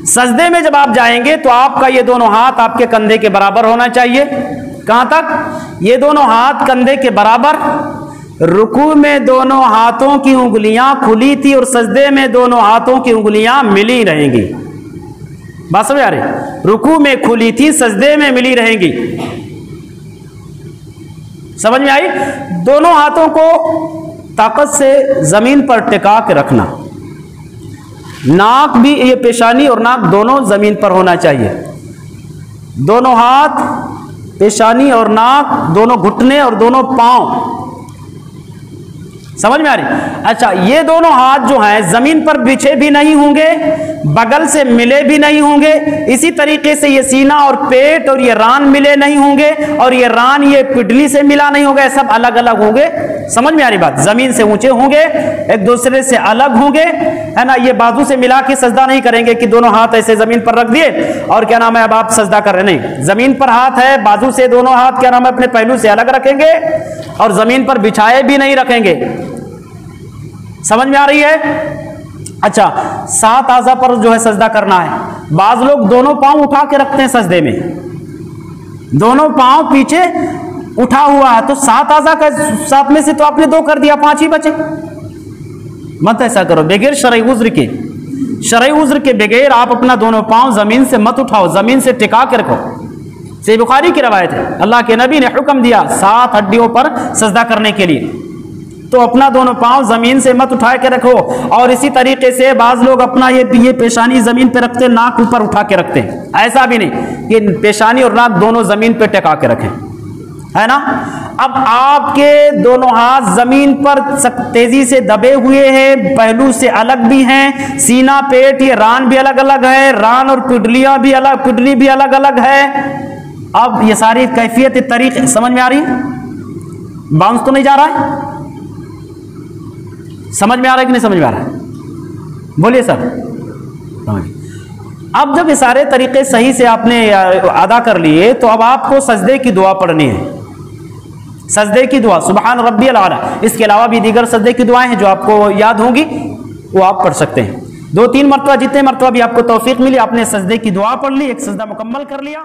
सजदे में जब आप जाएंगे तो आपका ये दोनों हाथ आपके कंधे के बराबर होना चाहिए। कहां तक? ये दोनों हाथ कंधे के बराबर। रुकू में दोनों हाथों की उंगलियां खुली थी और सजदे में दोनों हाथों की उंगलियां मिली रहेंगी। बात समझ आ रही? रुकू में खुली थी, सजदे में मिली रहेंगी। समझ में आई? दोनों हाथों को ताकत से जमीन पर टिका के रखना। नाक भी, ये पेशानी और नाक दोनों जमीन पर होना चाहिए। दोनों हाथ, पेशानी और नाक, दोनों घुटने और दोनों पांव। समझ में आ रही? अच्छा, ये दोनों हाथ जो हैं जमीन पर बिछे भी नहीं होंगे, बगल से मिले भी नहीं होंगे। इसी तरीके से ये सीना और पेट और ये रान मिले नहीं होंगे, और ये रान ये पिडली से मिला नहीं होगा। सब अलग अलग होंगे। समझ में आ रही बात? जमीन से ऊंचे होंगे, एक दूसरे से अलग होंगे, है ना। ये बाजू से मिला के सजदा नहीं करेंगे कि दोनों हाथ ऐसे जमीन पर रख दिए और क्या नाम है अब आप सजदा कर रहे। नहीं, जमीन पर हाथ है, बाजू से दोनों हाथ क्या नाम है अपने पहलू से अलग रखेंगे और जमीन पर बिछाए भी नहीं रखेंगे। समझ में आ रही है? अच्छा, 7 आज़ा पर जो है सजदा करना है। बाज लोग दोनों पांव उठा के रखते हैं सजदे में, दोनों पांव पीछे उठा हुआ है, तो 7 आज़ा का 7 में से तो आपने 2 कर दिया, 5 ही बचे। मत ऐसा करो, बगैर शरई उज़्र के, शरई उज़्र के बगैर आप अपना दोनों पांव जमीन से मत उठाओ, जमीन से टिका के रखो। सही बुखारी की रवायत है, अल्लाह के नबी ने हुक्म दिया 7 हड्डियों पर सजदा करने के लिए, तो अपना दोनों पांव जमीन से मत उठा के रखो। और इसी तरीके से बाज लोग अपना ये पेशानी जमीन पे रखते, नाक ऊपर उठा के रखते हैं। ऐसा भी नहीं कि पेशानी और नाक दोनों जमीन पे टिका के रखें, है ना। अब आपके दोनों हाथ जमीन पर तेजी से दबे हुए हैं, पहलू से अलग भी हैं, सीना पेट ये रान भी अलग अलग है, रान और पिडलियां भी अलग, पिडली भी अलग अलग है। अब ये सारी कैफियत तरीके समझ में आ रही है? बाउंस तो नहीं जा रहा है? समझ में आ रहा है कि नहीं समझ में आ रहा है? बोलिए सर। अब जब ये सारे तरीके सही से आपने अदा कर लिए तो अब आपको सजदे की दुआ पढ़नी है। सजदे की दुआ सुबहान रब्बियल आला, इसके अलावा भी दीगर सजदे की दुआएं हैं जो आपको याद होंगी, वो आप पढ़ सकते हैं। 2-3 मरतबा, जितने मरतबा भी आपको तौफीक मिली, आपने सजदे की दुआ पढ़ ली, एक सजदा मुकम्मल कर लिया।